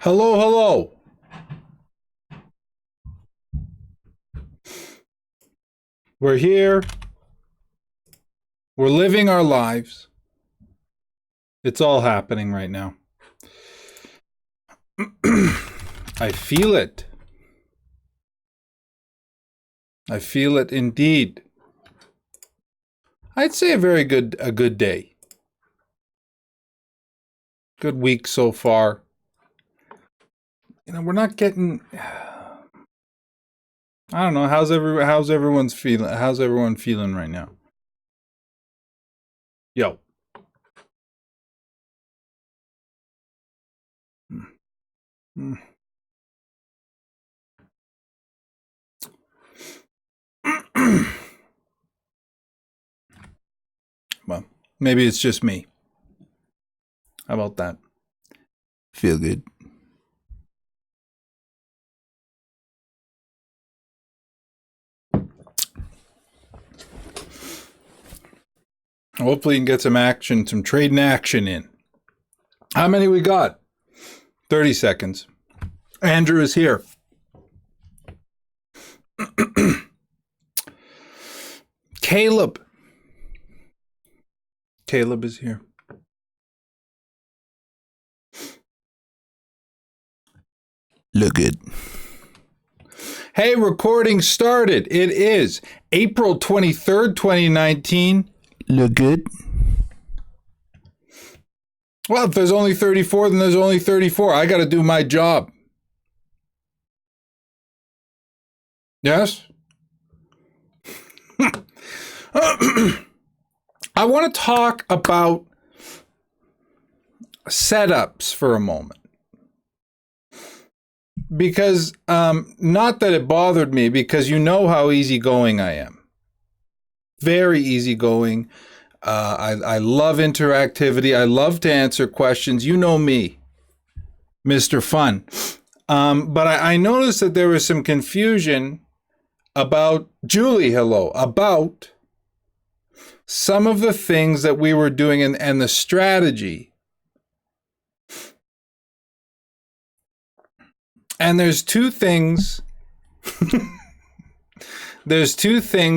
Hello, hello. We're here. We're living our lives. It's all happening right now. I feel it. I feel it indeed. I'd say a good day. Good week so far. You know, we're not getting. I don't know. How's everyone feeling right now? Yo. Well, maybe it's just me. How about that? Feel good. Hopefully you can get some trading action in. How many we got? 30 seconds. Andrew is here. Caleb is here. Look good. Hey, recording started. It is April 23rd, 2019. Look good. Well, if there's only 34, then there's only 34. I got to do my job. Yes? I want to talk about setups for a moment. Because, not that it bothered me, because you know how easygoing I am. Very easygoing. I love interactivity. I love to answer questions. You know me, Mr. Fun. But I noticed that there was some confusion about, Julie, hello, about some of the things that we were doing and the strategy. And there's two things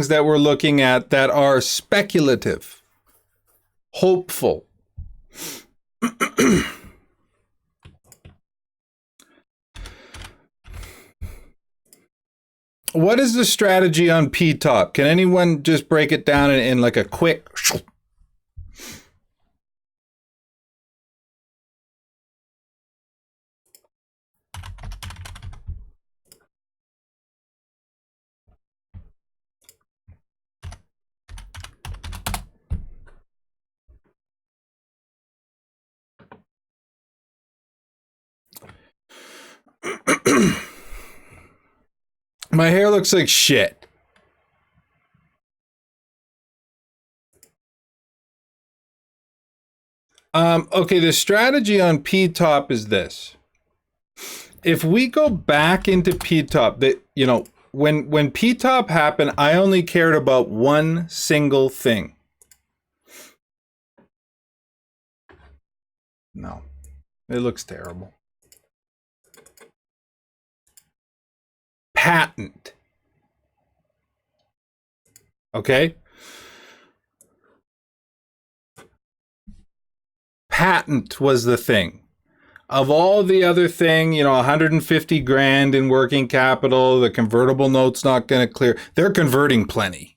that we're looking at that are speculative, hopeful. What is the strategy on P-top? Can anyone just break it down in like a quick... My hair looks like shit. Okay, the strategy on P-top is this. If we go back into P-top, when P-top happened, I only cared about one single thing. No, it looks terrible. Patent. Okay? Patent was the thing. Of all the other thing, 150 grand in working capital, the convertible note's not going to clear. They're converting plenty.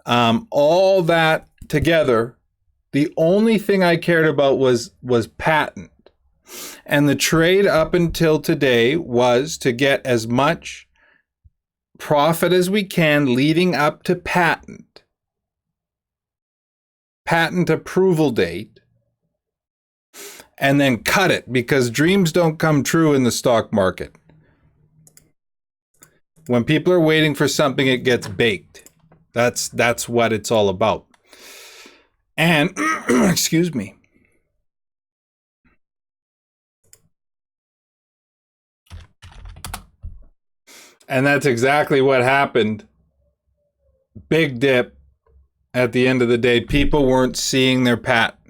All that together, the only thing I cared about was patent. And the trade up until today was to get as much profit as we can leading up to patent approval date, and then cut it, because dreams don't come true in the stock market. When people are waiting for something, it gets baked. That's what it's all about. And excuse me. And that's exactly what happened. Big dip. At the end of the day, people weren't seeing their patent.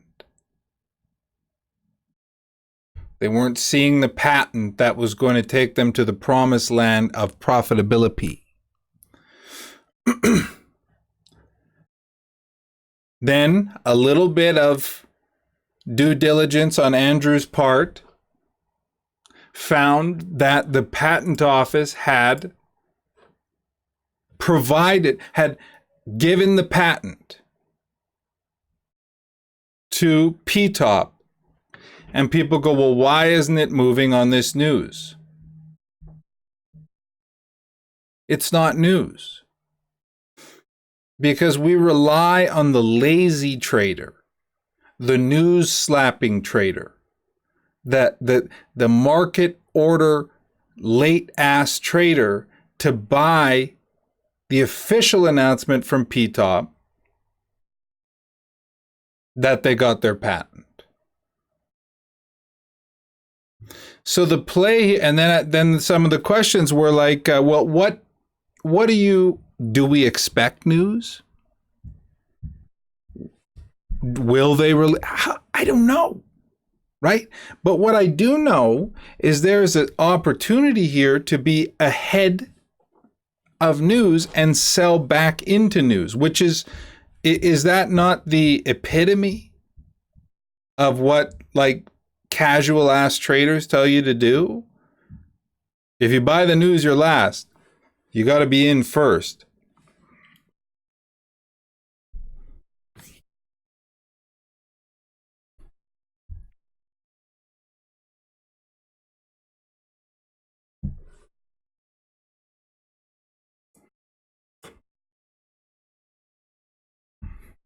They weren't seeing the patent that was going to take them to the promised land of profitability. Then a little bit of due diligence on Andrew's part found that the patent office had given the patent to PTOP. And people go, well, why isn't it moving on this news? It's not news. Because we rely on the lazy trader, the news slapping trader, that the market order late ass trader to buy the official announcement from PTOP that they got their patent. So the play, and then some of the questions were like, well, what do we expect news? Will they really? I don't know, right? But what I do know is there's an opportunity here to be ahead of news and sell back into news, which is that not the epitome of what like casual ass traders tell you to do? If you buy the news, you're last. You got to be in first.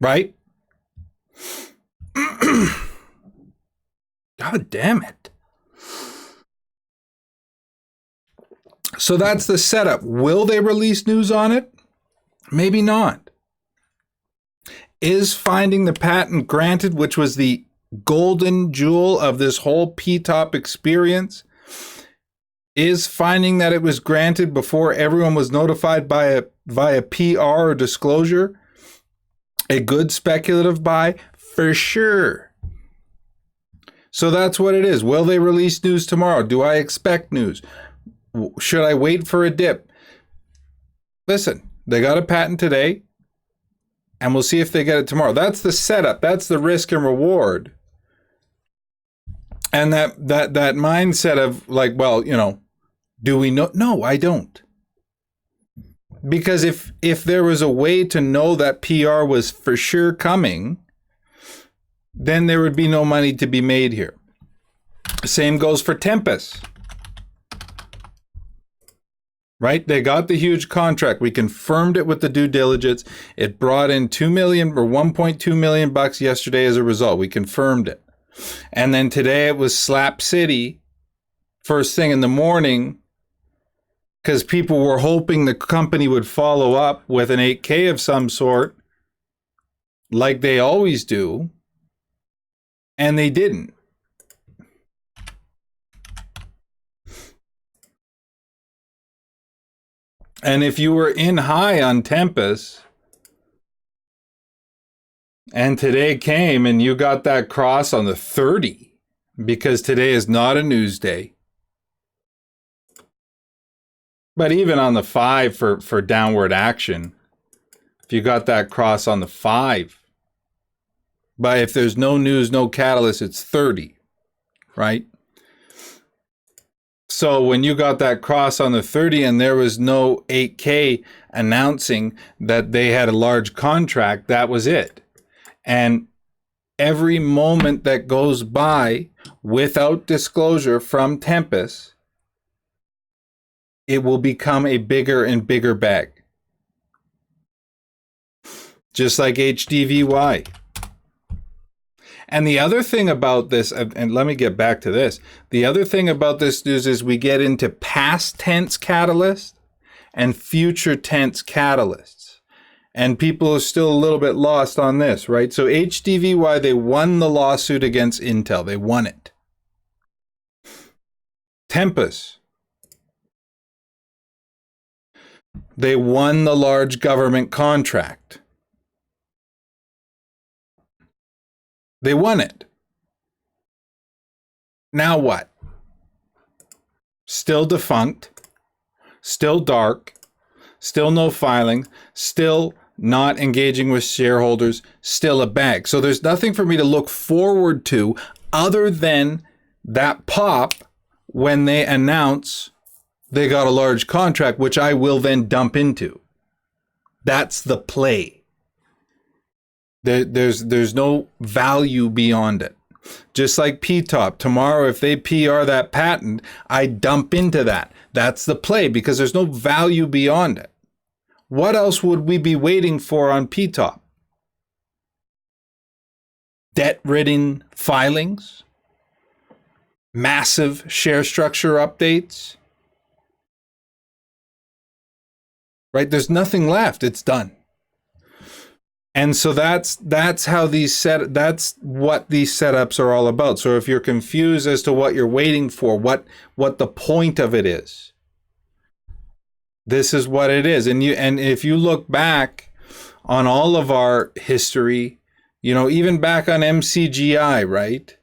Right? God damn it. So that's the setup. Will they release news on it? Maybe not. Is finding the patent granted, which was the golden jewel of this whole PTOP experience, is finding that it was granted before everyone was notified via PR or disclosure a good speculative buy? For sure. So that's what it is. Will they release news tomorrow? Do I expect news? Should I wait for a dip? Listen, they got a patent today, and we'll see if they get it tomorrow. That's the setup. That's the risk and reward. And that mindset of like, well, do we know? No, I don't. Because if there was a way to know that PR was for sure coming, then there would be no money to be made here. Same goes for Tempest. Right? They got the huge contract. We confirmed it with the due diligence. It brought in $2 million or $1.2 million bucks yesterday as a result. We confirmed it. And then today it was Slap City first thing in the morning, because people were hoping the company would follow up with an 8K of some sort, like they always do, and they didn't. And if you were in high on Tempest, and today came and you got that cross on the 30, because today is not a news day, but even on the 5 for downward action, if you got that cross on the 5, but if there's no news, no catalyst, it's 30, right? So when you got that cross on the 30 and there was no 8K announcing that they had a large contract, that was it. And every moment that goes by without disclosure from Tempest, it will become a bigger and bigger bag. Just like HDVY. And the other thing about this, and let me get back to this. The other thing about this news is we get into past tense catalysts and future tense catalysts. And people are still a little bit lost on this, right? So HDVY, they won the lawsuit against Intel. They won it. Tempest, they won the large government contract. They won it. Now what? Still defunct, still dark, still no filing, still not engaging with shareholders, still a bag. So there's nothing for me to look forward to other than that pop when they announce they got a large contract, which I will then dump into. That's the play. There's no value beyond it. Just like PTOP, tomorrow if they PR that patent, I dump into that. That's the play because there's no value beyond it. What else would we be waiting for on PTOP? Debt-ridden filings? Massive share structure updates? Right? There's nothing left. It's done. And so that's how that's what these setups are all about. So if you're confused as to what you're waiting for, what the point of it is, this is what it is. And if you look back on all of our history, even back on MCGI, right?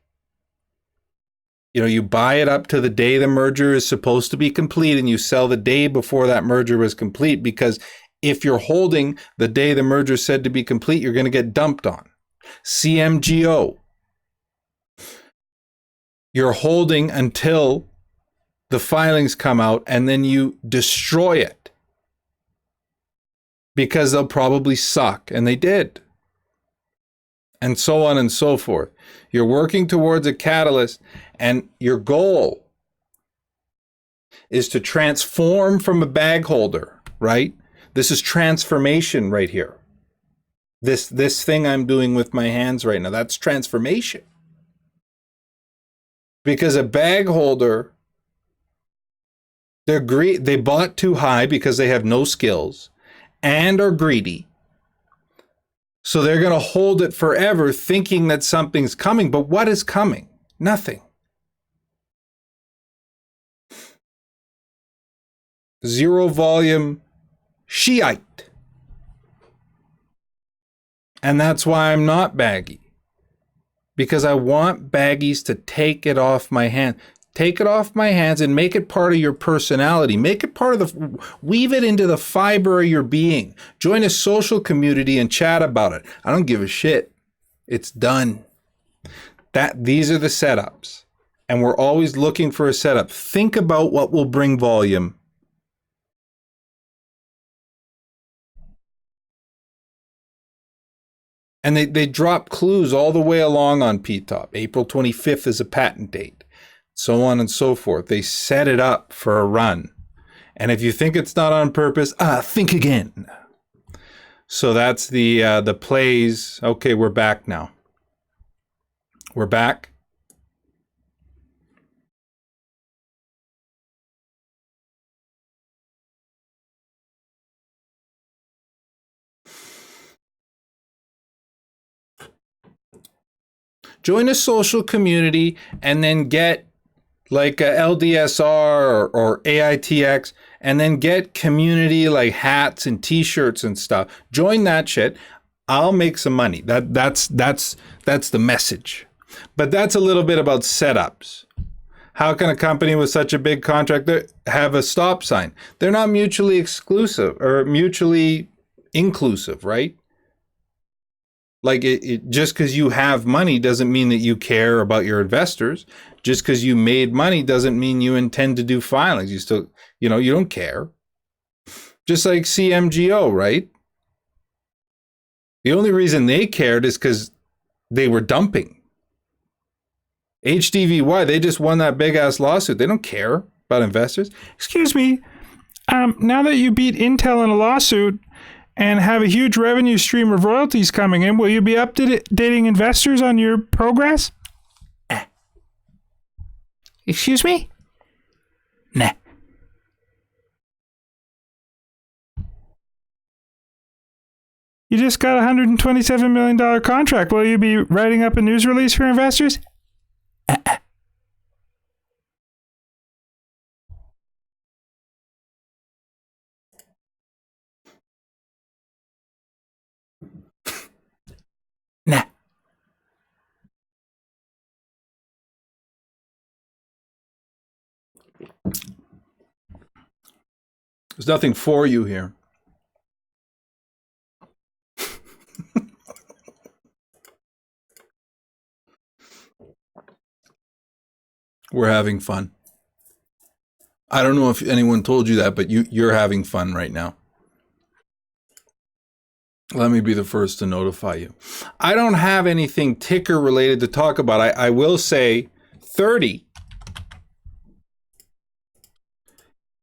You buy it up to the day the merger is supposed to be complete and you sell the day before that merger was complete, because if you're holding the day the merger is said to be complete, you're going to get dumped on. CMGO, you're holding until the filings come out and then you destroy it because they'll probably suck, and they did. And so on and so forth. You're working towards a catalyst, and your goal is to transform from a bag holder, right? This is transformation right here. This thing I'm doing with my hands right now, that's transformation. Because a bag holder, they bought too high because they have no skills and are greedy. So they're going to hold it forever thinking that something's coming. But what is coming? Nothing. Zero volume Shiite. And that's why I'm not baggy. Because I want baggies to take it off my hand. Take it off my hands and make it part of your personality. Make it part of weave it into the fiber of your being. Join a social community and chat about it. I don't give a shit. It's done. These are the setups. And we're always looking for a setup. Think about what will bring volume. And they drop clues all the way along on PTOP. April 25th is a patent date. So on and so forth. They set it up for a run. And if you think it's not on purpose, think again. So that's the plays. Okay, we're back now. We're back. Join a social community and then get like a LDSR or AITX, and then get community like hats and t-shirts and stuff. Join that shit. I'll make some money. That's the message. But that's a little bit about setups. How can a company with such a big contract have a stop sign? They're not mutually exclusive or mutually inclusive, right? Like just because you have money doesn't mean that you care about your investors. Just because you made money doesn't mean you intend to do filings. You still, you don't care. Just like CMGO, right? The only reason they cared is because they were dumping. HDVY, they just won that big ass lawsuit. They don't care about investors. Excuse me. Now that you beat Intel in a lawsuit and have a huge revenue stream of royalties coming in, will you be updating investors on your progress? Excuse me? Nah. You just got a $127 million contract. Will you be writing up a news release for investors? Nah. There's nothing for you here. We're having fun. I don't know if anyone told you that, but you're having fun right now. Let me be the first to notify you. I don't have anything ticker related to talk about. I will say 30.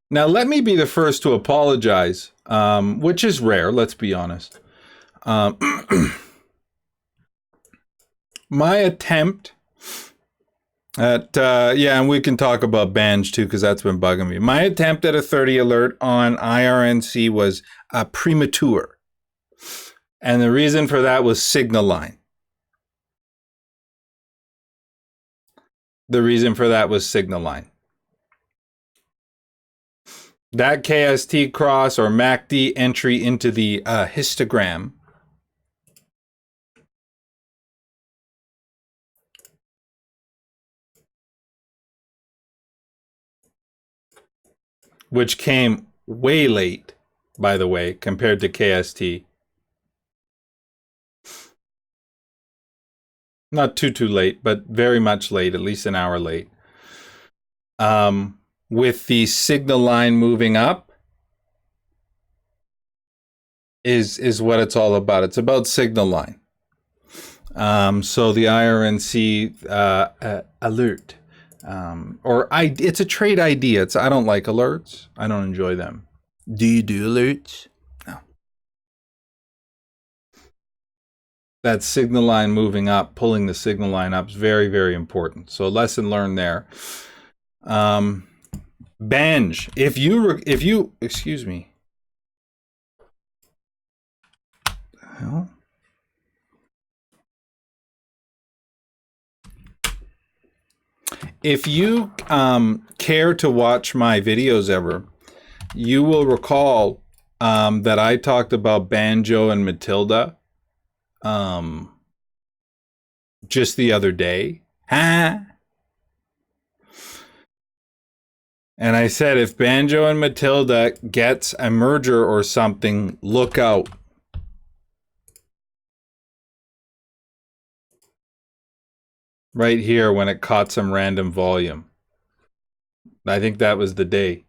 Now, let me be the first to apologize, which is rare, let's be honest. My attempt at, and we can talk about Banj too, because that's been bugging me. My attempt at a 30 alert on IRNC was premature. And the reason for that was signal line. The reason for that was signal line. That KST cross or MACD entry into the histogram which came way late, by the way, compared to KST. Not too late, but very much late, at least an hour late. With the signal line moving up is what it's all about. It's about signal line. So the IRNC alert, it's a trade idea. I don't like alerts. I don't enjoy them. Do you do alerts? No. That signal line moving up, pulling the signal line up is very, very important. So lesson learned there. Banj, if you excuse me. Hell? If you care to watch my videos ever, you will recall that I talked about Banjo and Matilda just the other day. And I said, if Banjo and Matilda gets a merger or something, look out. Right here when it caught some random volume. I think that was the day.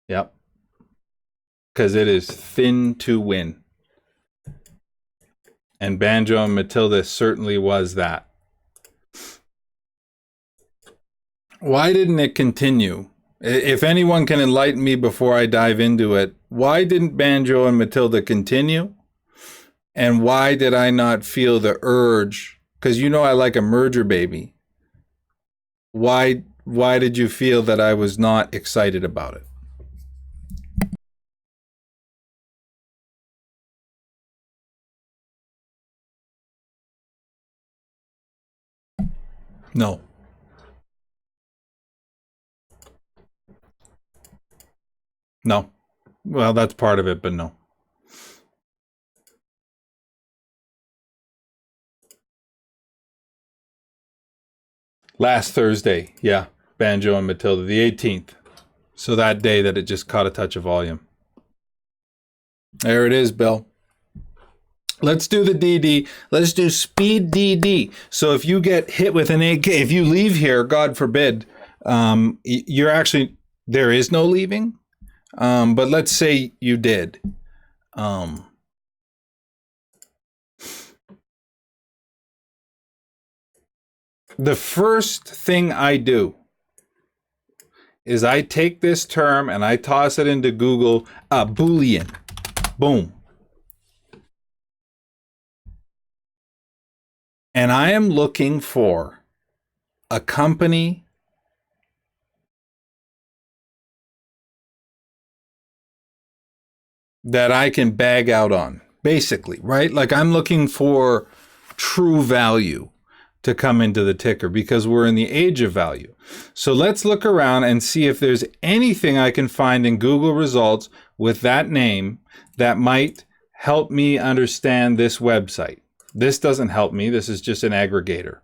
Yep. Because it is thin to win. And Banjo and Matilda certainly was that. Why didn't it continue? If anyone can enlighten me before I dive into it, why didn't Banjo and Matilda continue? And why did I not feel the urge? Because you know I like a merger baby. Why did you feel that I was not excited about it? No. No. Well, that's part of it, but no. Last Thursday, yeah. Banjo and Matilda, the 18th. So that day that it just caught a touch of volume. There it is, Bill. Let's do the DD. Let's do speed DD. So if you get hit with an AK, if you leave here, God forbid, you're actually, there is no leaving. But let's say you did. The first thing I do is I take this term and I toss it into Google, Boolean. Boom. And I am looking for a company that I can bag out on, basically, right? Like I'm looking for true value to come into the ticker because we're in the age of value. So let's look around and see if there's anything I can find in Google results with that name that might help me understand this website. This doesn't help me. This is just an aggregator.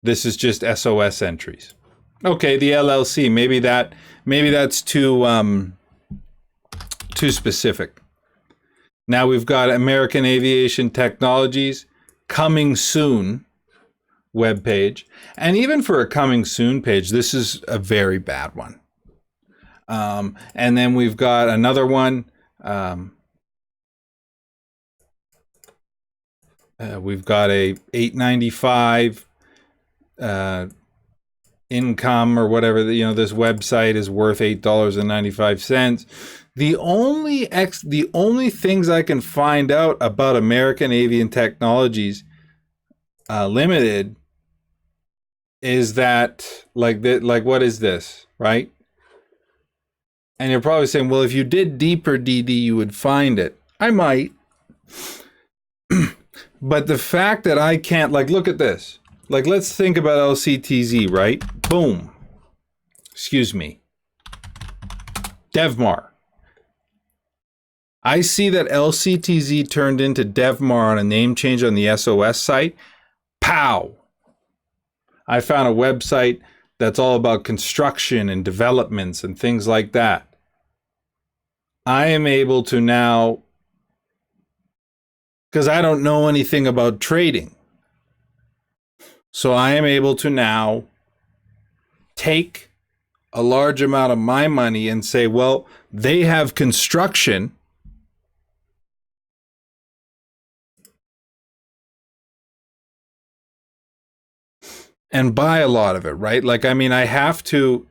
This is just SOS entries. Okay, the LLC. Maybe that's too specific. Now we've got American Aviation Technologies coming soon webpage. And even for a coming soon page, this is a very bad one. And then we've got another one. We've got a 895 income or whatever. This website is worth $8.95. The only things I can find out about American Avian Technologies Limited is that like what is this, right? And you're probably saying, well, if you did deeper DD, you would find it. I might. But the fact that I can't, look at this. Let's think about LCTZ, right? Boom. Excuse me. DevMar. I see that LCTZ turned into DevMar on a name change on the SOS site. Pow! I found a website that's all about construction and developments and things like that. I am able to now, because I don't know anything about trading, so I am able to now take a large amount of my money and say, well, they have construction. And buy a lot of it, right? I have to.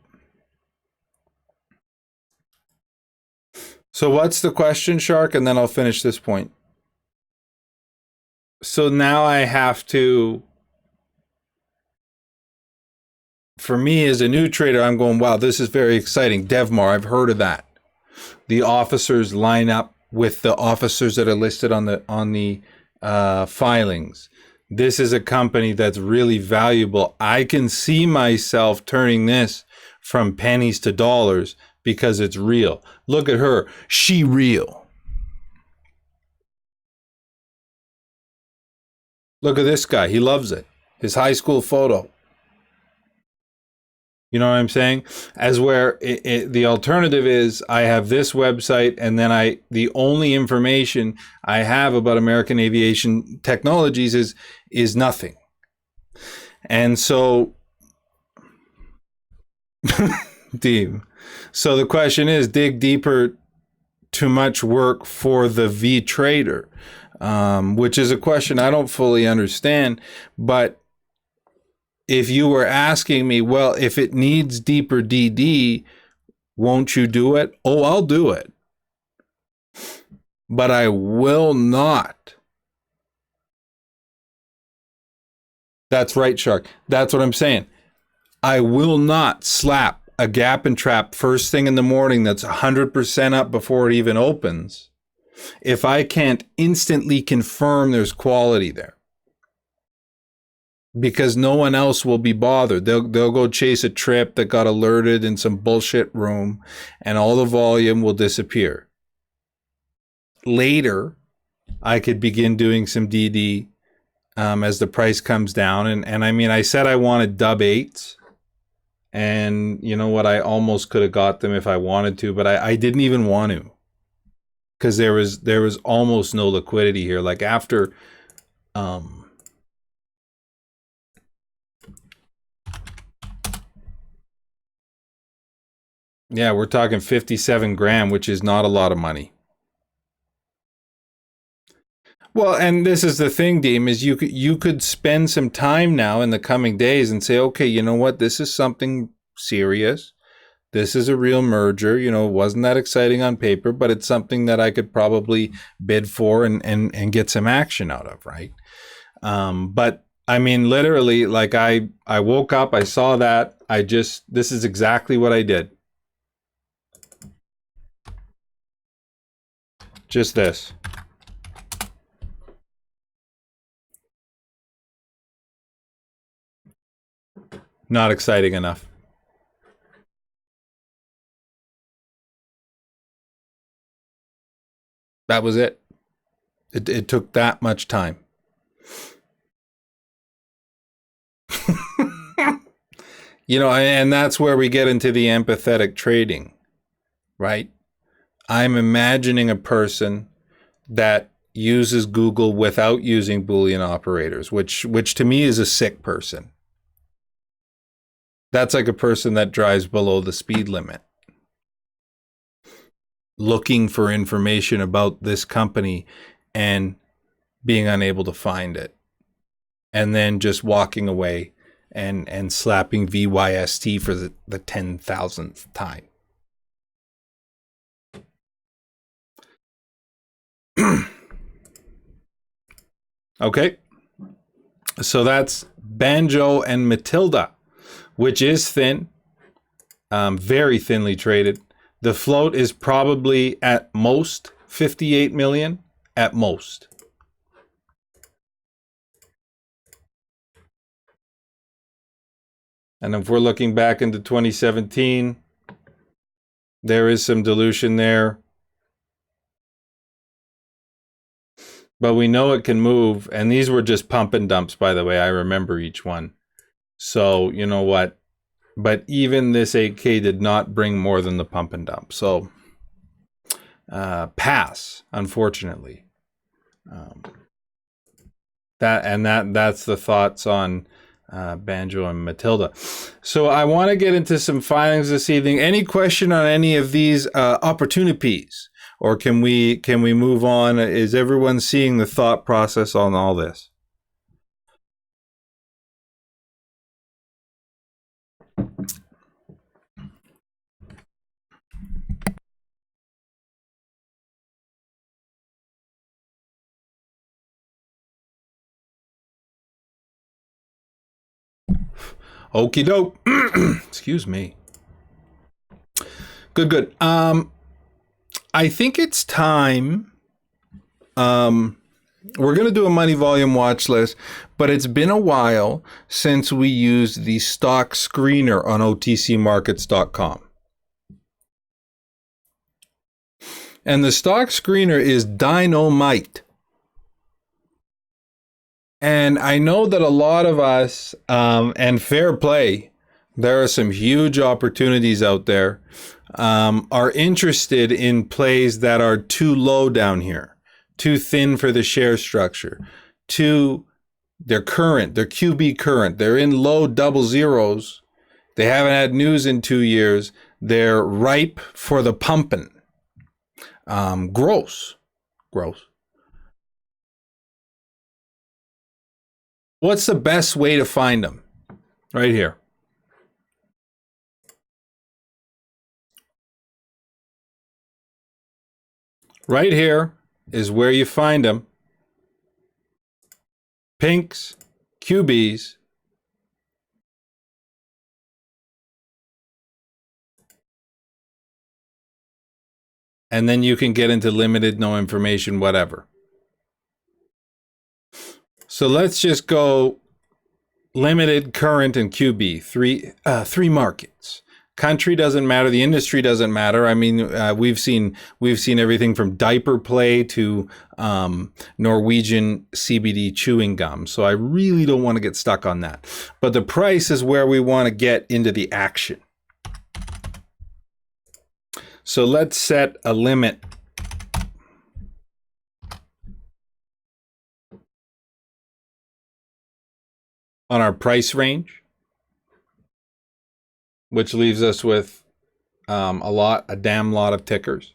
So what's the question, Shark? And then I'll finish this point. So now I have to, for me as a new trader, I'm going, wow, this is very exciting. DevMar, I've heard of that. The officers line up with the officers that are listed on the filings. This is a company that's really valuable. I can see myself turning this from pennies to dollars because it's real. Look at her. She real. Look at this guy. He loves it. His high school photo. You know what I'm saying? As where the alternative is, I have this website, and then the only information I have about American Aviation Technologies is nothing. And so, Dave. So the question is, dig deeper. Too much work for the V trader, which is a question I don't fully understand, but if you were asking me, well, if it needs deeper DD, won't you do it? Oh, I'll do it. But I will not. That's right, Shark. That's what I'm saying. I will not slap a gap and trap first thing in the morning that's 100% up before it even opens if I can't instantly confirm there's quality there. Because no one else will be bothered. They'll go chase a trip that got alerted in some bullshit room, and all the volume will disappear. Later, I could begin doing some DD as the price comes down. And I said I wanted dub 8s. And you know what? I almost could have got them if I wanted to, but I didn't even want to. Because there was almost no liquidity here. Like after... yeah, we're talking 57 grand, which is not a lot of money. Well, and this is the thing, Deem, is you could spend some time now in the coming days and say, okay, you know what? This is something serious. This is a real merger. It wasn't that exciting on paper, but it's something that I could probably bid for and get some action out of, right? But literally, I woke up, I saw that, this is exactly what I did. Just this. Not exciting enough. That was it. It took that much time. You know, and that's where we get into the empathetic trading, right? I'm imagining a person that uses Google without using Boolean operators, which to me is a sick person. That's like a person that drives below the speed limit, looking for information about this company and being unable to find it, and then just walking away and slapping VYST for the 10,000th time. Okay, so that's Banjo and Matilda, which is thin, very thinly traded. The float is probably at most 58 million, at most. And if we're looking back into 2017, there is some dilution there. But we know it can move. And these were just pump and dumps, by the way. I remember each one. So, you know what? But even this 8K did not bring more than the pump and dump. So, pass, unfortunately. That's the thoughts on Banjo and Matilda. So I want to get into some filings this evening. Any question on any of these opportunities, or can we move on? Is everyone seeing the thought process on all this? Okie doke. Excuse me. Good. I think it's time. We're going to do a money volume watch list, but it's been a while since we used the stock screener on OTCmarkets.com. And the stock screener is dynamite. And I know that a lot of us, and fair play, there are some huge opportunities out there, are interested in plays that are too low down here, too thin for the share structure, they're current, they're QB current, they're in low double zeros, they haven't had news in 2 years, they're ripe for the pumping. Gross. What's the best way to find them? Right here. Right here is where you find them. Pinks, QBs. And then you can get into limited, no information, whatever. So let's just go limited, current, and QB. Three markets. Country doesn't matter. The industry doesn't matter. I mean, we've seen everything from diaper play to Norwegian CBD chewing gum. So I really don't want to get stuck on that. But the price is where we want to get into the action. So let's set a limit. On our price range, which leaves us with a damn lot of tickers.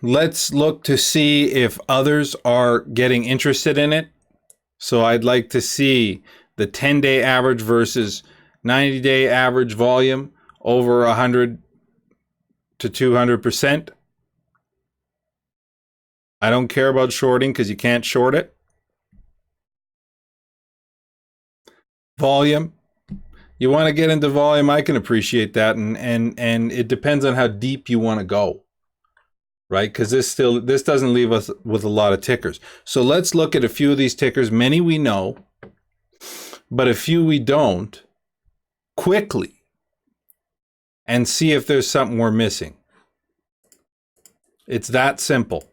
Let's look to see if others are getting interested in it. So I'd like to see the 10-day average versus 90-day average volume over 100 to 200%. I don't care about shorting because you can't short it. Volume. You want to get into volume, I can appreciate that, and it depends on how deep you want to go, right? Because this doesn't leave us with a lot of tickers. So let's look at a few of these tickers. Many we know, but a few we don't, quickly, and see if there's something we're missing. It's that simple.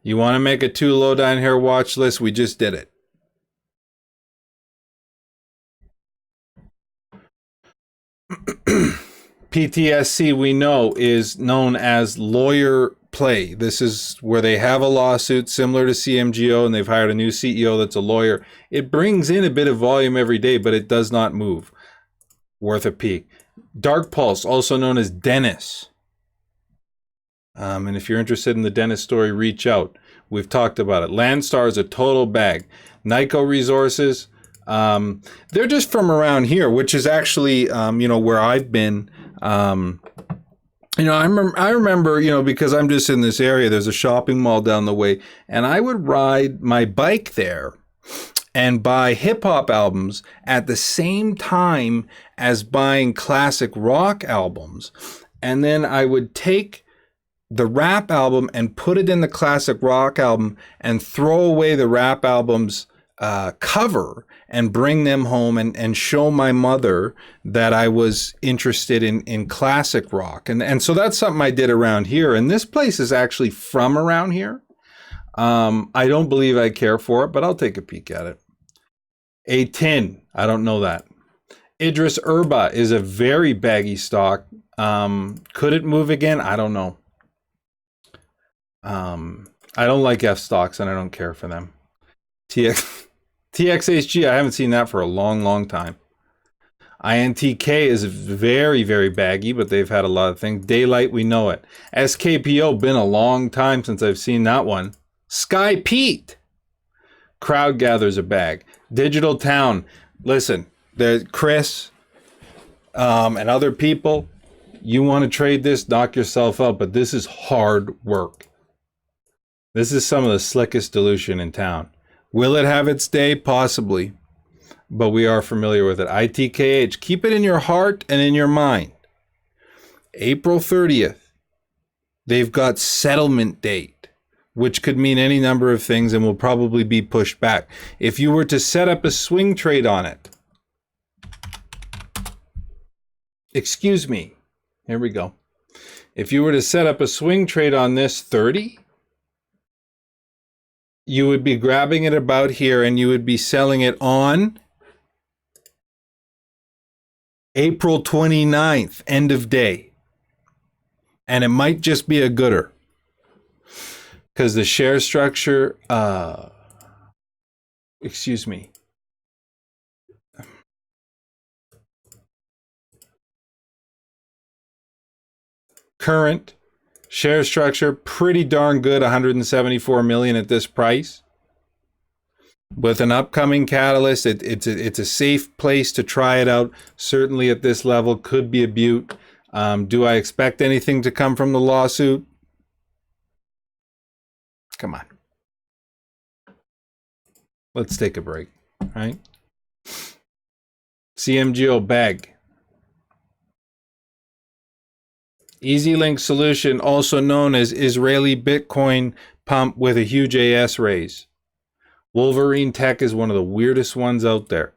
You want to make a too low down here watch list? We just did it. PTSC, we know, is known as lawyer play. This is where they have a lawsuit similar to CMGO and they've hired a new CEO that's a lawyer. It brings in a bit of volume every day, but it does not move. Worth a peek. Dark Pulse, also known as Dennis. And if you're interested in the Dennis story, reach out. We've talked about it. Landstar is a total bag. Nyko Resources, they're just from around here, which is actually, where I've been. I remember, because I'm just in this area, there's a shopping mall down the way, and I would ride my bike there and buy hip hop albums at the same time as buying classic rock albums. And then I would take the rap album and put it in the classic rock album and throw away the rap album's cover and bring them home and show my mother that I was interested in classic rock. And so that's something I did around here. And this place is actually from around here. I don't believe I care for it, but I'll take a peek at it. A tin, I don't know that. Idris Erba is a very baggy stock. Could it move again? I don't know. I don't like F stocks and I don't care for them. TXHG, I haven't seen that for a long, long time. INTK is very, very baggy, but they've had a lot of things. Daylight, we know it. SKPO, been a long time since I've seen that one. Sky Pete. Crowd Gathers a bag. Digital Town. Listen, there's Chris and other people. You want to trade this, knock yourself out, but this is hard work. This is some of the slickest dilution in town. Will it have its day? Possibly. But we are familiar with it. ITKH, keep it in your heart and in your mind. April 30th, they've got settlement date, which could mean any number of things and will probably be pushed back. If you were to set up a swing trade on it, excuse me, here we go. If you were to set up a swing trade on this 30, you would be grabbing it about here and you would be selling it on April 29th, end of day. And it might just be a gooder. Because the share structure, excuse me. Current share structure, pretty darn good, 174 million at this price. With an upcoming catalyst, it's a safe place to try it out. Certainly at this level, could be a beaut. Do I expect anything to come from the lawsuit? Come on. Let's take a break, right? CMGO bag. EasyLink solution, also known as Israeli Bitcoin pump with a huge AS raise. Wolverine Tech is one of the weirdest ones out there.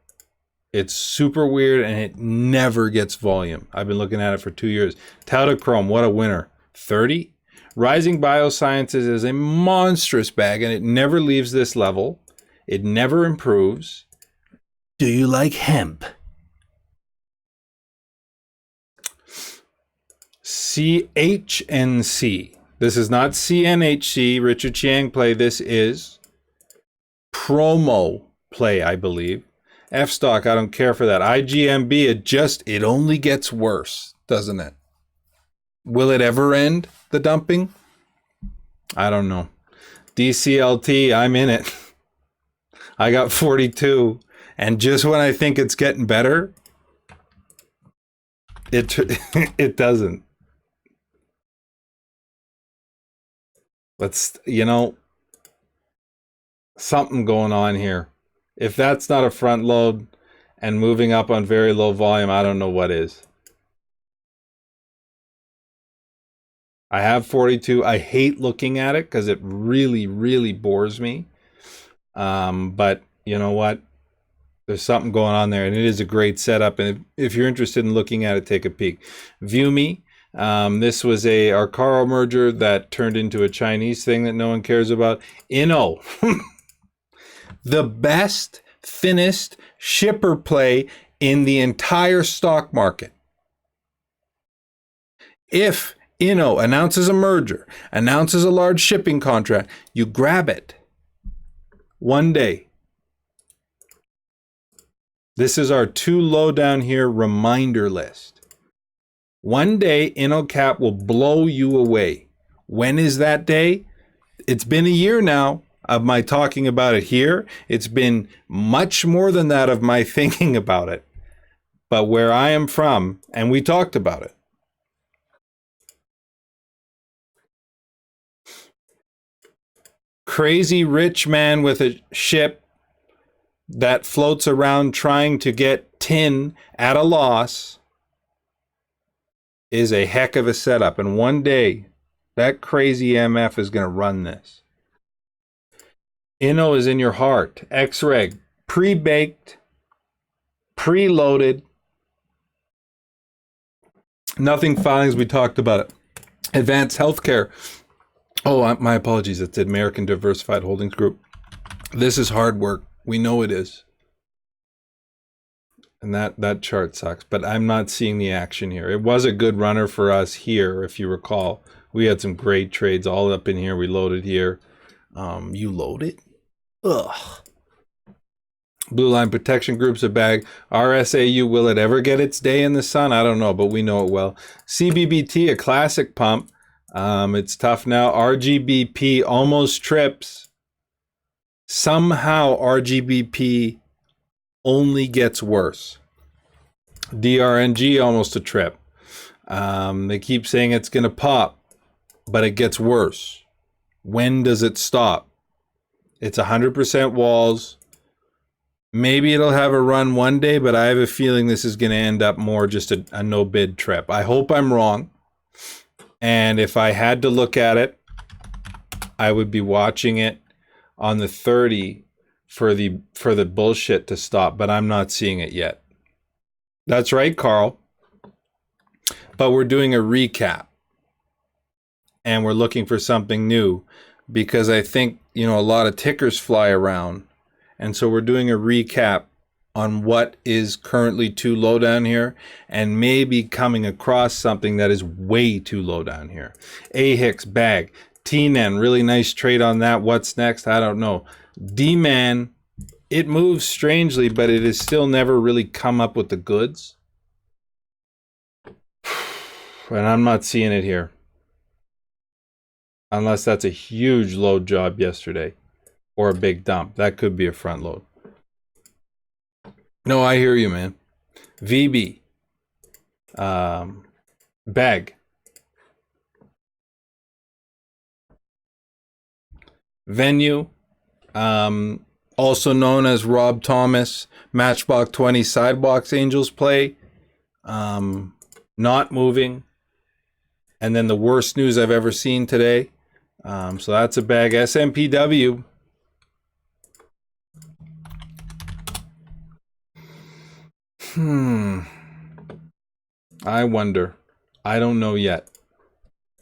It's super weird and it never gets volume. I've been looking at it for 2 years. Tautochrome, what a winner. 30. Rising Biosciences is a monstrous bag and it never leaves this level. It never improves. Do you like hemp? CHNC. This is not CNHC, Richard Chiang play. This is promo play, I believe. F stock, I don't care for that. IGMB, it only gets worse, doesn't it? Will it ever end, the dumping? I don't know. DCLT, I'm in it. I got 42. And just when I think it's getting better, it doesn't. Let's, something going on here. If that's not a front load and moving up on very low volume, I don't know what is. I have 42. I hate looking at it because it really, really bores me. But you know what? There's something going on there, and it is a great setup. And if you're interested in looking at it, take a peek. ViewMe. This was a Arcaro merger that turned into a Chinese thing that no one cares about. Inno. The best, thinnest shipper play in the entire stock market. If Inno announces a merger, announces a large shipping contract, you grab it one day. This is our too low down here reminder list. One day, InnoCap will blow you away. When is that day? It's been a year now of my talking about it here. It's been much more than that of my thinking about it. But where I am from, and we talked about it. Crazy rich man with a ship that floats around trying to get tin at a loss is a heck of a setup. And one day, that crazy MF is going to run this. Inno is in your heart. X-Reg, pre-baked, pre-loaded. Nothing filings, we talked about it. Advanced Healthcare. Oh, my apologies. It's American Diversified Holdings Group. This is hard work. We know it is. And that chart sucks, but I'm not seeing the action here. It was a good runner for us here, if you recall. We had some great trades all up in here. We loaded here. You loaded? Ugh. Blue Line Protection Group's a bag. RSAU, will it ever get its day in the sun? I don't know, but we know it well. CBBT, a classic pump. It's tough now. RGBP almost trips. Somehow RGBP only gets worse. DRNG almost a trip. They keep saying it's going to pop, but it gets worse. When does it stop? It's 100% walls. Maybe it'll have a run one day, but I have a feeling this is going to end up more just a no-bid trip. I hope I'm wrong. And if I had to look at it, I would be watching it on the 30 for the bullshit to stop, but I'm not seeing it yet. That's right, Carl. But we're doing a recap. And we're looking for something new because I think, a lot of tickers fly around. And so we're doing a recap on what is currently too low down here and maybe coming across something that is way too low down here. AHIX bag. TNN, really nice trade on that. What's next? I don't know. D-Man, it moves strangely, but it has still never really come up with the goods. And I'm not seeing it here. Unless that's a huge load job yesterday. Or a big dump. That could be a front load. No, I hear you, man. VB. Bag. Venue. Also known as Rob Thomas. Matchbox 20 Sidebox Angels play. Not moving. And then the worst news I've ever seen today. So that's a bag. SMPW. I wonder. I don't know yet.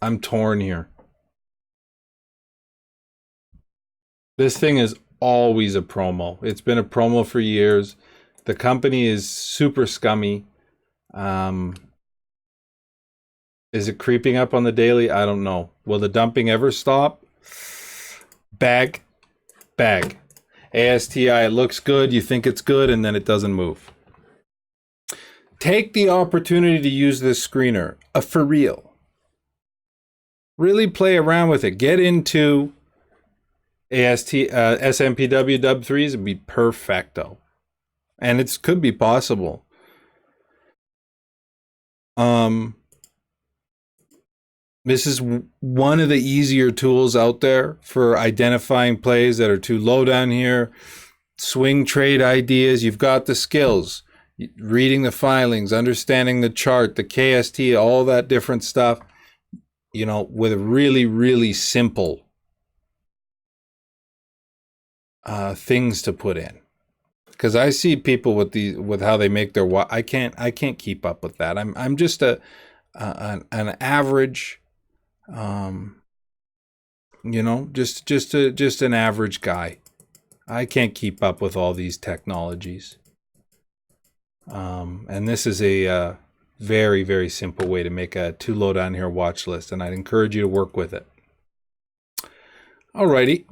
I'm torn here. This thing is always a promo. It's been a promo for years. The company is super scummy. Is it creeping up on the daily? I don't know. Will the dumping ever stop? Bag. ASTI, it looks good. You think it's good, and then it doesn't move. Take the opportunity to use this screener. For real. Really play around with it. Get into SMPW Dub 3s would be perfecto. And it could be possible. This is one of the easier tools out there for identifying plays that are too low down here. Swing trade ideas. You've got the skills. Reading the filings, understanding the chart, the KST, all that different stuff, with really, really simple things to put in. Because I see people with how they make their I can't keep up with that. I'm just an average, just an average guy. I can't keep up with all these technologies. And this is Very, very simple way to make a too low down here watch list, and I'd encourage you to work with it. Alrighty.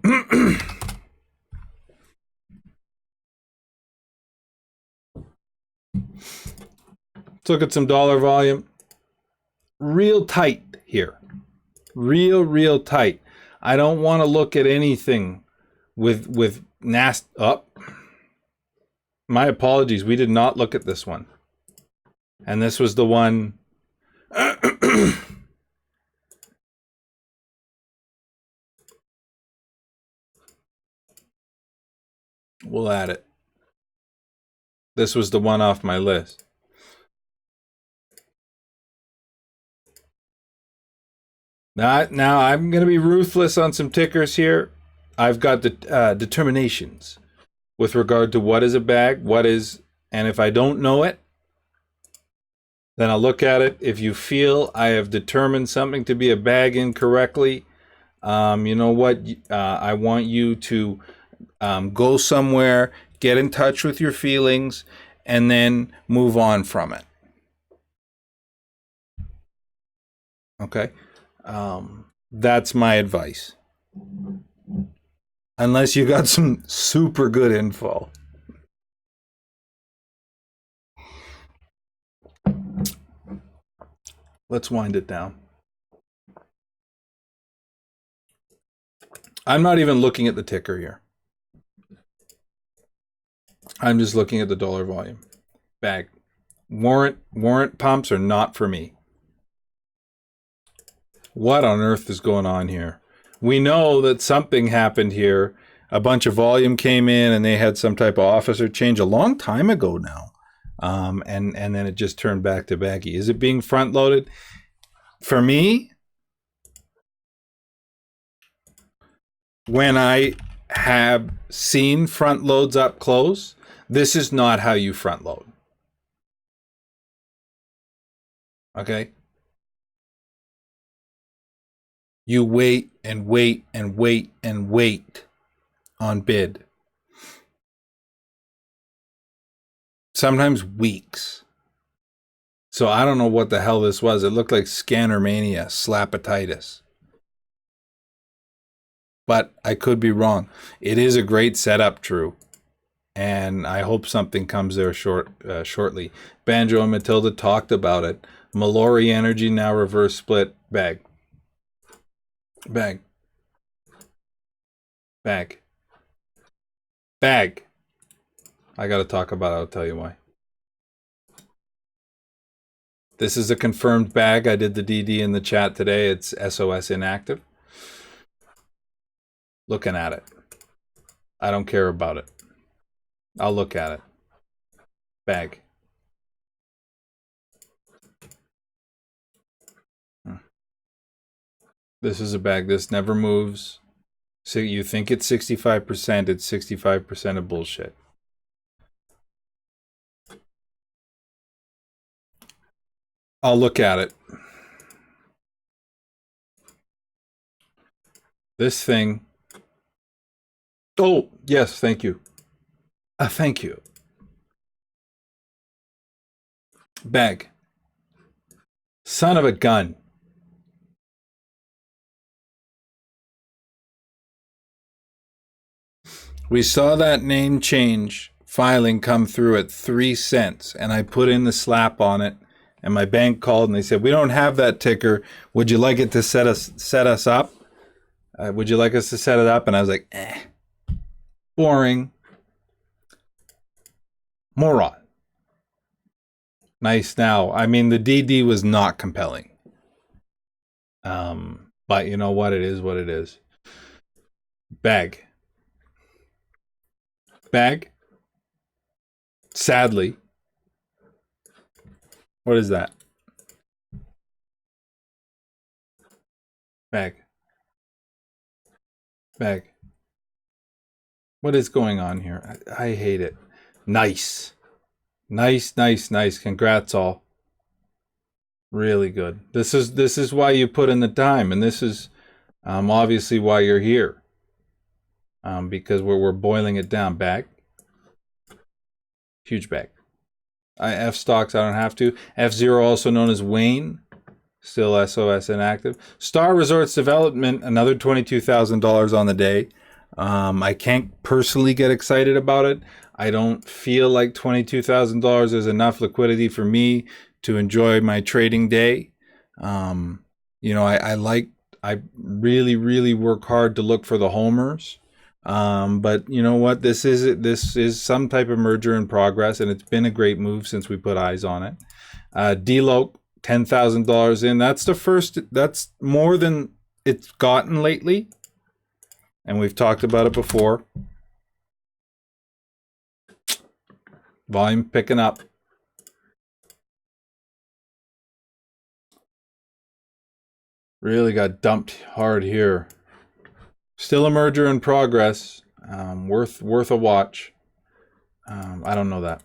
Let's look at some dollar volume. Real tight here. Real tight. I don't want to look at anything with nasty up. My apologies. We did not look at this one. And this was the one. We'll add it. This was the one off my list. Now I'm going to be ruthless on some tickers here. I've got the determinations with regard to what is a bag, what is, and if I don't know it, then I'll look at it. If you feel I have determined something to be a bag incorrectly, you know what? I want you to go somewhere, get in touch with your feelings, and then move on from it. Okay? That's my advice. Unless you got some super good info. Let's wind it down. I'm not even looking at the ticker here. I'm just looking at the dollar volume. Bag. Warrant pumps are not for me. What on earth is going on here? We know that something happened here. A bunch of volume came in and they had some type of officer change a long time ago now. And then it just turned back to baggy. Is it being front loaded? For me, when I have seen front loads up close, this is not how you front load. Okay? You wait and wait and wait and wait on bid. Sometimes weeks. So I don't know what the hell this was. It looked like Scannermania, slapatitis. But I could be wrong. It is a great setup, Drew. And I hope something comes there shortly. Banjo and Matilda talked about it. Mallory Energy now reverse split. Bag. Bag. Bag. Bag. I got to talk about it. I'll tell you why. This is a confirmed bag. I did the DD in the chat today. It's SOS inactive. Looking at it. I don't care about it. I'll look at it. Bag. This is a bag. This never moves. So you think it's 65%. It's 65% of bullshit. I'll look at it. This thing. Oh, yes, thank you. Thank you. Bag. Son of a gun. We saw that name change filing come through at 3 cents, and I put in the slap on it, and my bank called and they said, we don't have that ticker. Would you like it to set us up? Would you like us to set it up? And I was like, boring. Moron. Nice now. I mean, the DD was not compelling. But you know what? It is what it is. Bag. Bag. Sadly. What is that? Bag. Bag. What is going on here? I hate it. Nice. Nice, nice, nice. Congrats all. Really good. This is why you put in the time, and this is obviously why you're here. Because we're boiling it down. Bag. Huge bag. F stocks, I don't have to. F0, also known as Wayne, still SOS inactive. Star Resorts Development, another $22,000 on the day. I can't personally get excited about it. I don't feel like $22,000 is enough liquidity for me to enjoy my trading day. I really, really work hard to look for the homers. But you know what? This is some type of merger in progress, and it's been a great move since we put eyes on it. Deloc, $10,000 in. That's the first. That's more than it's gotten lately, and we've talked about it before. Volume picking up. Really got dumped hard here. Still a merger in progress. Worth a watch. I don't know that.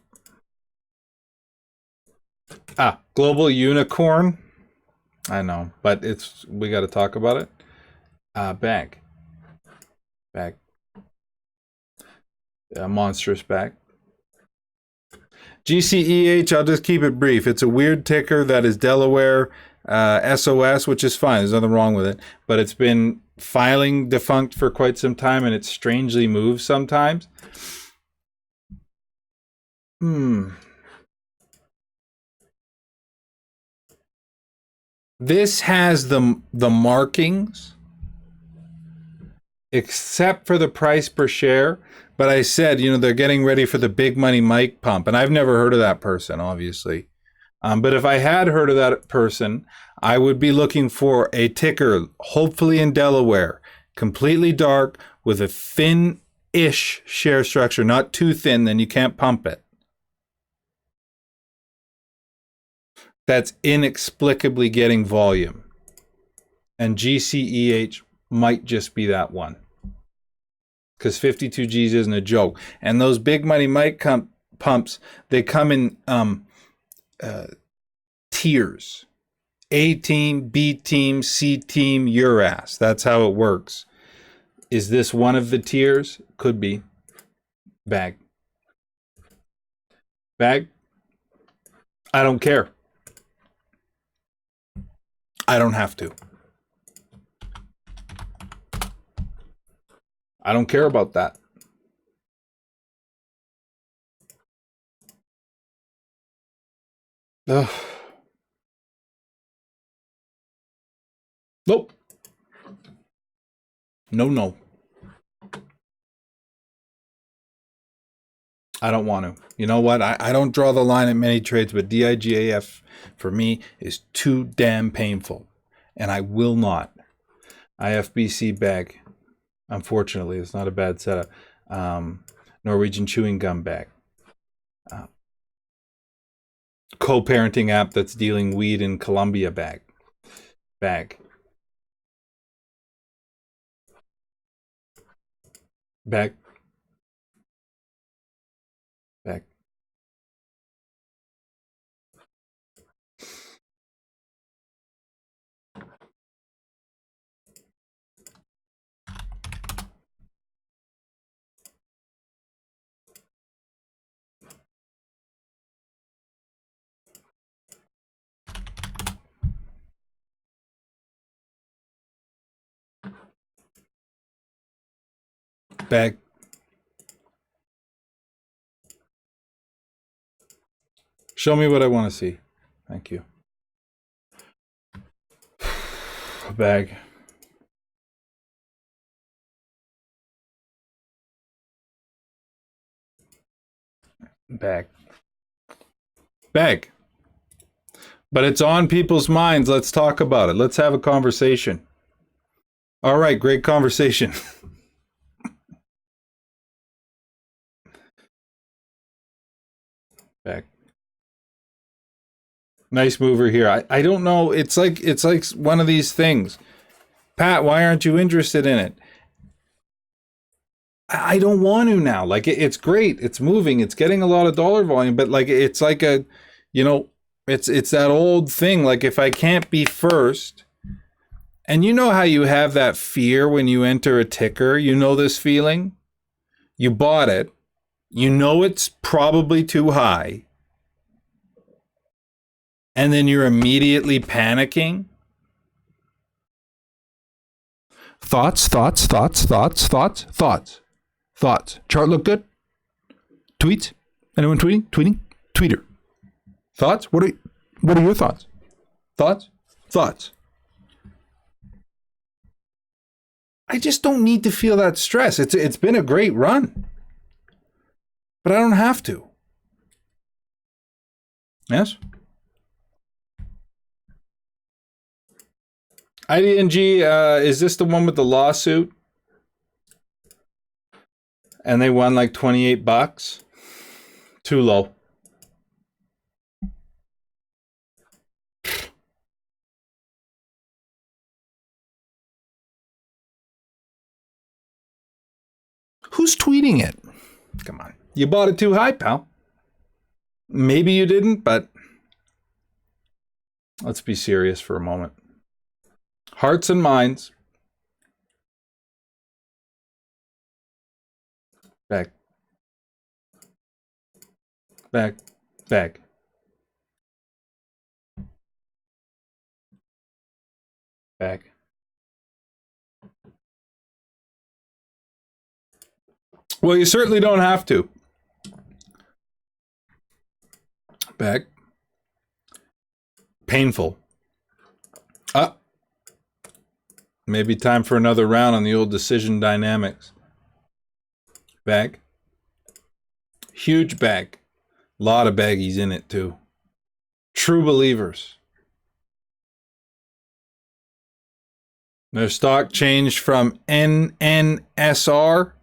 Global Unicorn. I know, but we got to talk about it. Bag. A monstrous bag. GCEH, I'll just keep it brief. It's a weird ticker that is Delaware SOS, which is fine. There's nothing wrong with it. But it's been filing defunct for quite some time, and it strangely moves sometimes. This has the markings, except for the price per share. But I said, they're getting ready for the big money Mike pump. And I've never heard of that person, obviously. But if I had heard of that person, I would be looking for a ticker, hopefully in Delaware, completely dark, with a thin-ish share structure, not too thin, then you can't pump it. That's inexplicably getting volume. And GCEH might just be that one. Because 52 Gs isn't a joke. And those big money Mike pumps, they come in tiers. A team, B team, C team, your ass. That's how it works. Is this one of the tiers? Could be. Bag. I don't care. I don't have to. I don't care about that. Ugh. Nope. No. I don't want to. You know what? I don't draw the line at many trades, but DIGAF for me is too damn painful. And I will not. IFBC bag. Unfortunately, it's not a bad setup. Norwegian chewing gum bag. Co-parenting app that's dealing weed in Colombia bag. Bag. Bag. Bag. Show me what I want to see. Thank you. Bag. But it's on people's minds. Let's talk about it. Let's have a conversation. All right, great conversation. Back. Nice mover here. I don't know. It's like one of these things. Pat, why aren't you interested in it? I don't want to now. Like it's great. It's moving. It's getting a lot of dollar volume, but like it's like a, it's that old thing. Like if I can't be first, and you know how you have that fear when you enter a ticker. You know this feeling. You bought it. You know it's probably too high. and then you're immediately panicking? Thoughts. Chart look good? Tweets? Anyone tweeting? Tweeter. Thoughts? What are your thoughts? Thoughts. I just don't need to feel that stress. It's been a great run. But I don't have to. Yes? IDNG, is this the one with the lawsuit? And they won like $28? Too low. Who's tweeting it? Come on. You bought it too high, pal. Maybe you didn't, but let's be serious for a moment. Hearts and minds. Back. Well, you certainly don't have to. Back. Painful. Maybe time for another round on the old decision dynamics. Bag. Huge bag. Lot of baggies in it too. True believers. Their stock changed from NNSR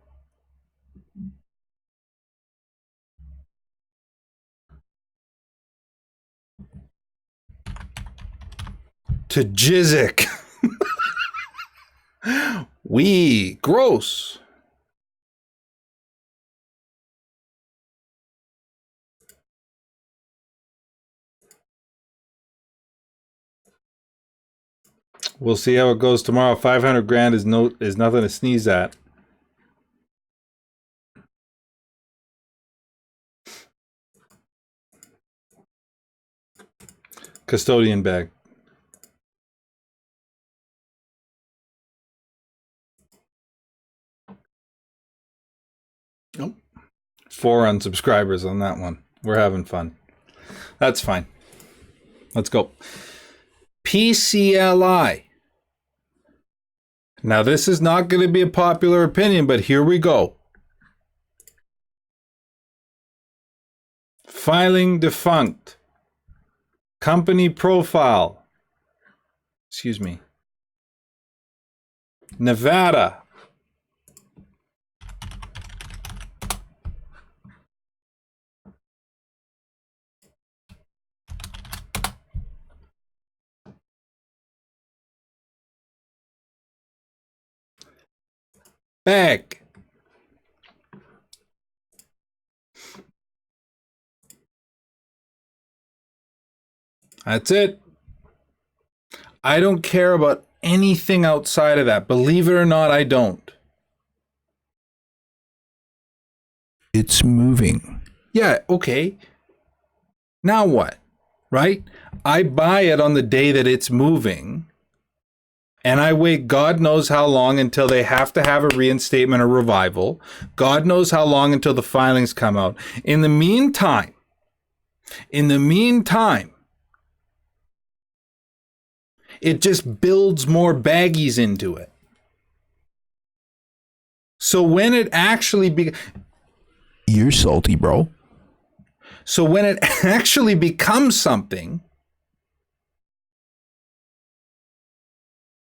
to Jizik. Gross. We'll see how it goes tomorrow. 500 grand is nothing to sneeze at. Custodian bag. Nope. 4 unsubscribers on that one. We're having fun. That's fine. Let's go. PCLI. Now, this is not going to be a popular opinion, but here we go. Filing defunct. Company profile. Excuse me. Nevada. Bag. That's it. I don't care about anything outside of that. Believe it or not, I don't. It's moving. Yeah, okay. Now what? Right? I buy it on the day that it's moving. And I wait God knows how long until they have to have a reinstatement or revival. God knows how long until the filings come out. In the meantime, it just builds more baggies into it. So when it actually You're salty, bro. So when it actually becomes something,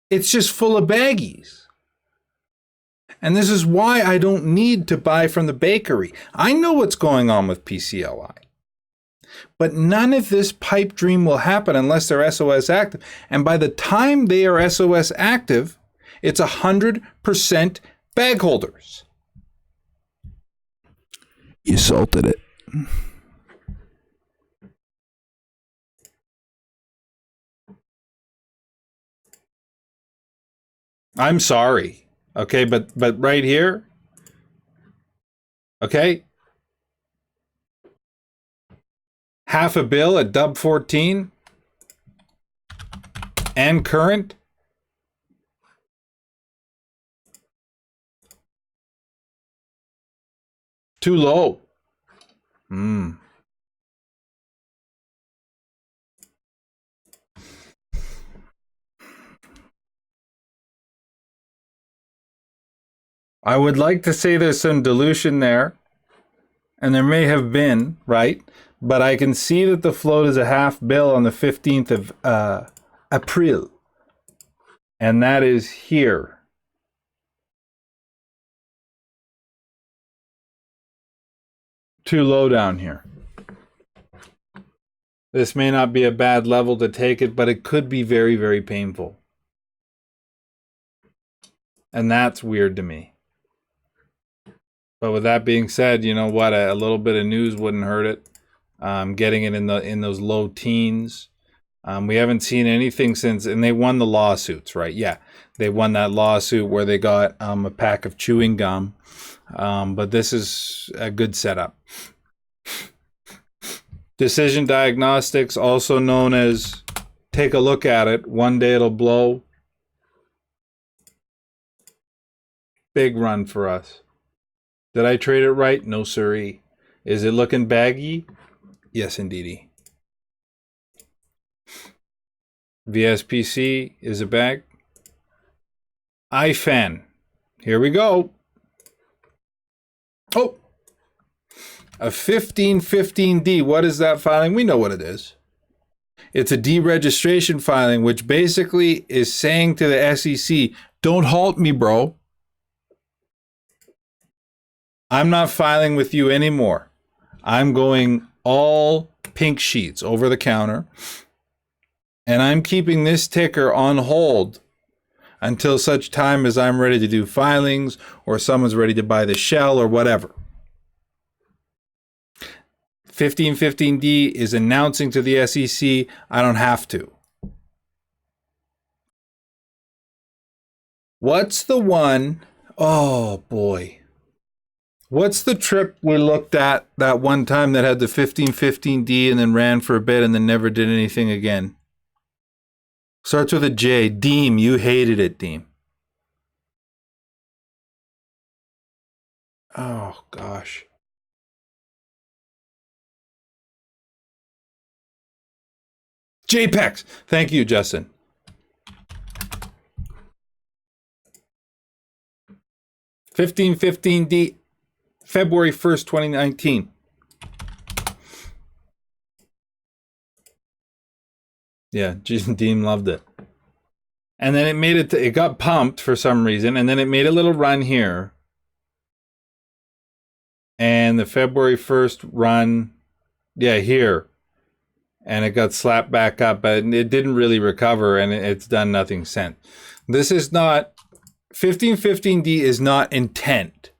it's just full of baggies. And this is why I don't need to buy from the bakery. I know what's going on with PCLI. But none of this pipe dream will happen unless they're SOS active. And by the time they are SOS active, it's 100% bag holders. You salted it. I'm sorry. Okay, but right here. Okay. $500 million at Dub 14. And current? Too low. I would like to say there's some dilution there, and there may have been, right? But I can see that the float is a half bill on the 15th of April. And that is here. Too low down here. This may not be a bad level to take it, but it could be very, very painful. And that's weird to me. But with that being said, you know what? A little bit of news wouldn't hurt it. Getting it in those low teens. We haven't seen anything since, and they won the lawsuits, right? Yeah, they won that lawsuit where they got a pack of chewing gum. But this is a good setup. Decision Diagnostics, also known as take a look at it. One day it'll blow. Big run for us. Did I trade it right? No, siree. Is it looking baggy? Yes, indeedy. VSPC is a bag. IFAN. Here we go. Oh, a 1515D. What is that filing? We know what it is. It's a deregistration filing, which basically is saying to the SEC, don't halt me, bro. I'm not filing with you anymore. I'm going all pink sheets over the counter. And I'm keeping this ticker on hold until such time as I'm ready to do filings or someone's ready to buy the shell or whatever. 1515D is announcing to the SEC, I don't have to. What's the one? Oh boy. What's the trip we looked at that one time that had the 1515D and then ran for a bit and then never did anything again? Starts with a J. Deem. You hated it, Deem. Oh, gosh. JPEX. Thank you, Justin. $15.15D, February 1st, 2019. Yeah, Deem loved it. And then it made it, it got pumped for some reason, and then it made a little run here. And the February 1st run, yeah, here. And it got slapped back up, but it didn't really recover, and it's done nothing since. This is not, 1515D is not intent.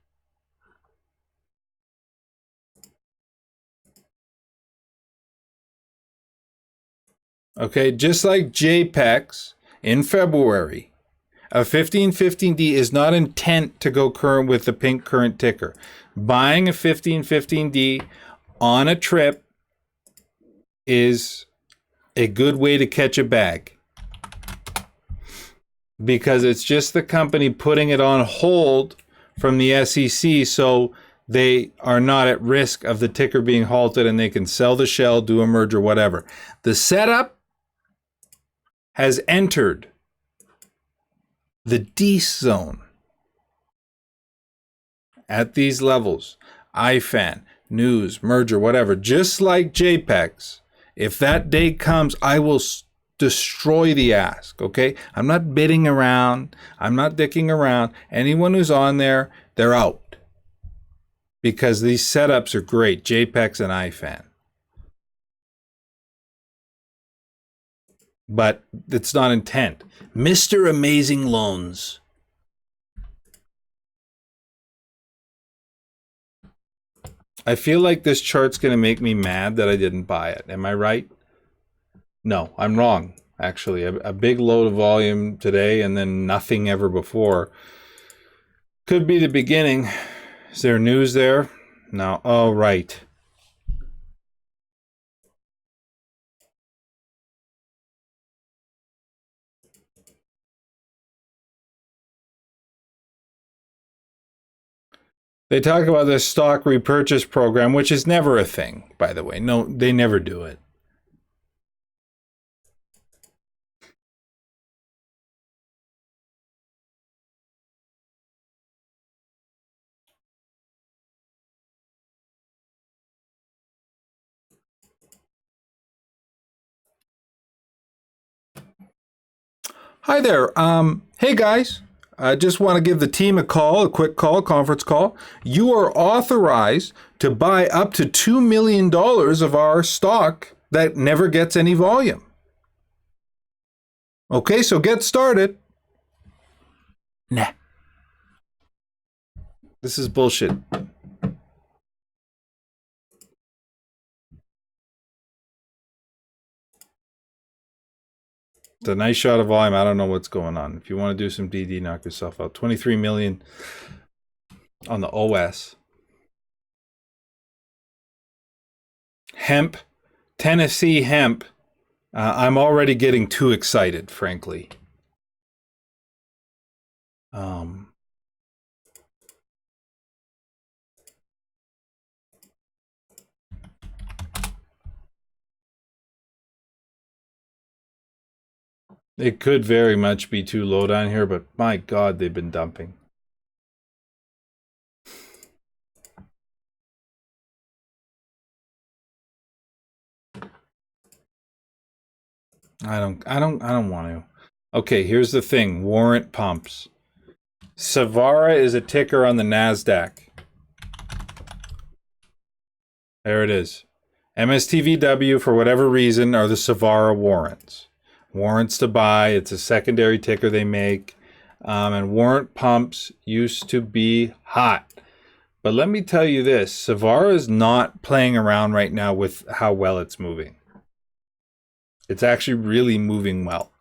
Okay, just like JPEX in February, a 1515D is not intent to go current with the pink current ticker. Buying a 1515D on a trip is a good way to catch a bag because it's just the company putting it on hold from the SEC so they are not at risk of the ticker being halted and they can sell the shell, do a merger, whatever. The setup has entered the D zone at these levels. IFAN, news, merger, whatever. Just like JPEGs, if that day comes, I will destroy the ask, okay? I'm not bidding around. I'm not dicking around. Anyone who's on there, they're out. Because these setups are great, JPEGs and IFAN. But it's not intent. Mr. Amazing Loans. I feel like this chart's going to make me mad that I didn't buy it. Am I right? No, I'm wrong, actually. A big load of volume today and then nothing ever before. Could be the beginning. Is there news there? No. Oh, right. They talk about this stock repurchase program, which is never a thing, by the way. No, they never do it. Hi there. Hey guys. I just want to give the team a call, a quick call, conference call. You are authorized to buy up to $2 million of our stock that never gets any volume. Okay, so get started. Nah. This is bullshit. It's a nice shot of volume. I don't know what's going on. If you want to do some DD, knock yourself out. 23 million on the OS. Hemp, Tennessee hemp. I'm already getting too excited, frankly. It could very much be too low down here, but my God, they've been dumping. I don't want to. Okay, here's the thing. Warrant pumps. Savara is a ticker on the NASDAQ. There it is. MSTVW, for whatever reason, are the Savara warrants. Warrants to buy. It's a secondary ticker they make. And warrant pumps used to be hot. But let me tell you this. Savara is not playing around right now with how well it's moving. It's actually really moving well.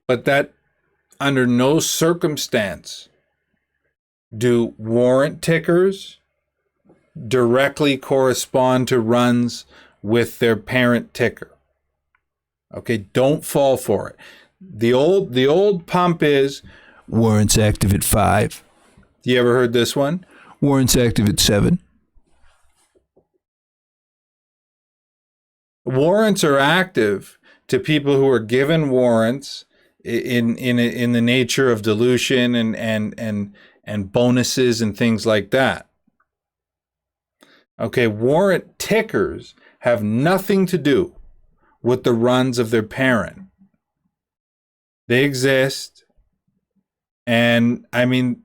But that, under no circumstance do warrant tickers directly correspond to runs with their parent ticker. Okay, don't fall for it. The old pump is Warrants active at 5. You ever heard this one? Warrants active at 7. Warrants are active to people who are given warrants in the nature of dilution and bonuses and things like that. Okay, warrant tickers have nothing to do with the runs of their parent. They exist, and I mean,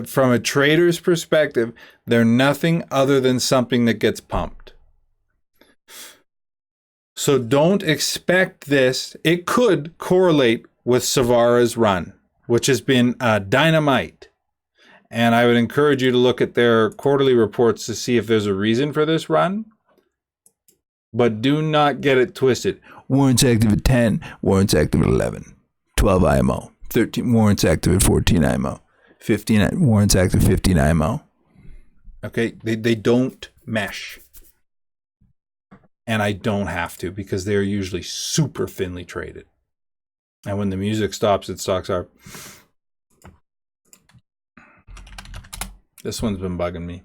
from a trader's perspective, they're nothing other than something that gets pumped. So don't expect this. It could correlate with Savara's run, which has been dynamite. And I would encourage you to look at their quarterly reports to see if there's a reason for this run. But do not get it twisted. Warrants active at 10. Warrants active at 11. 12 IMO. 13 warrants active at 14 IMO. 15 warrants active at 15 IMO. Okay, they don't mesh. And I don't have to, because they're usually super thinly traded. And when the music stops, its stocks are. This one's been bugging me.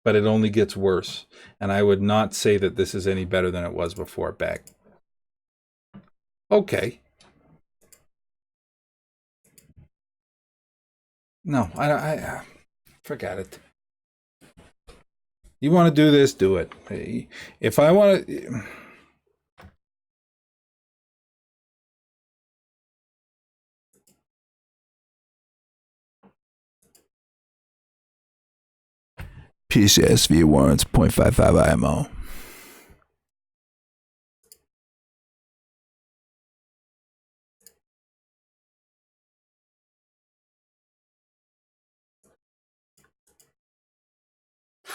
But it only gets worse. And I would not say that this is any better than it was before. Back. Okay. No, I forget it. You want to do this, do it. If I want to... PCSV warrants 0.55 IMO.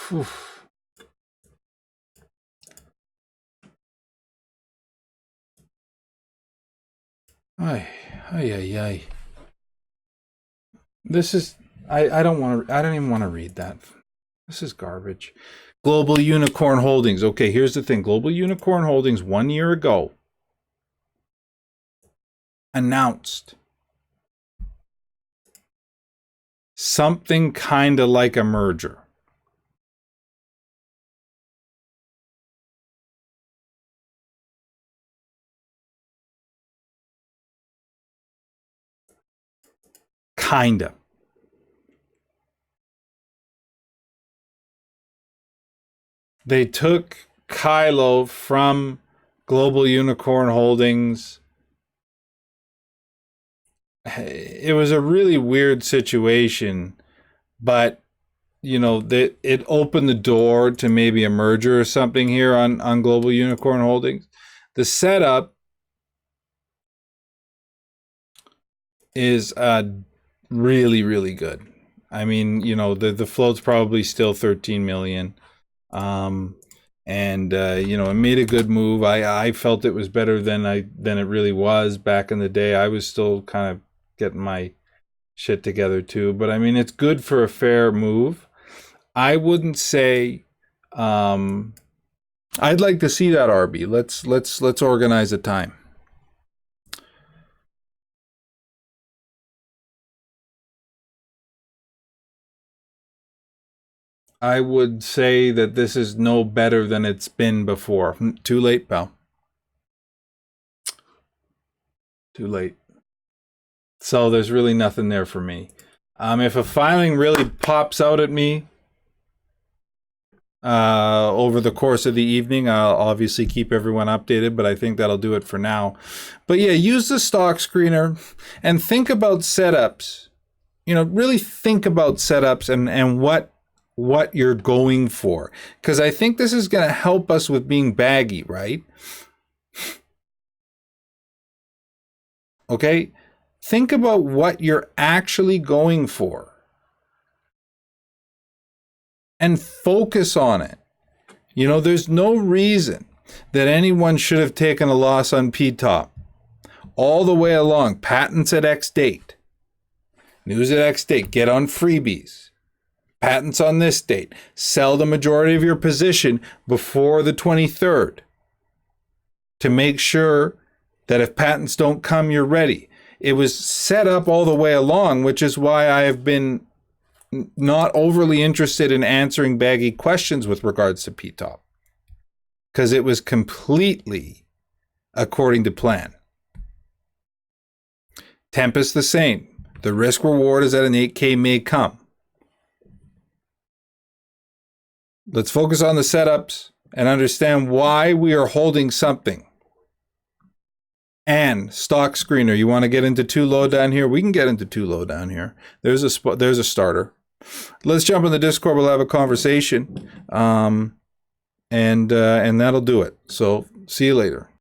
Whew. Ay. This is I don't even want to read that. This is garbage. Global Unicorn Holdings. Okay, here's the thing. Global Unicorn Holdings 1 year ago announced something kind of like a merger. Kinda. They took Kylo from Global Unicorn Holdings. It was a really weird situation, but it opened the door to maybe a merger or something here on Global Unicorn Holdings. The setup is really, really good. I mean, the float's probably still 13 million. And it made a good move. I felt it was better than it really was back in the day. I was still kind of getting my shit together too, but I mean, it's good for a fair move. I wouldn't say I'd like to see that, RB. Let's organize a time. I would say that this is no better than it's been before. Too late, pal. Too late. So there's really nothing there for me. If a filing really pops out at me over the course of the evening, I'll obviously keep everyone updated, but I think that'll do it for now. But yeah, use the stock screener and think about setups. Really think about setups and what you're going for. Because I think this is going to help us with being baggy, right? Okay? Think about what you're actually going for. And focus on it. There's no reason that anyone should have taken a loss on P-top all the way along. Patents at X date. News at X date. Get on freebies. Patents on this date. Sell the majority of your position before the 23rd to make sure that if patents don't come, you're ready. It was set up all the way along, which is why I have been not overly interested in answering baggy questions with regards to P-top, because it was completely according to plan. Tempest the same. The risk reward is that an 8K may come. Let's focus on the setups and understand why we are holding something. And stock screener, you want to get into too low down here? We can get into too low down here. There's a starter. Let's jump in the Discord. We'll have a conversation, and that'll do it. So see you later.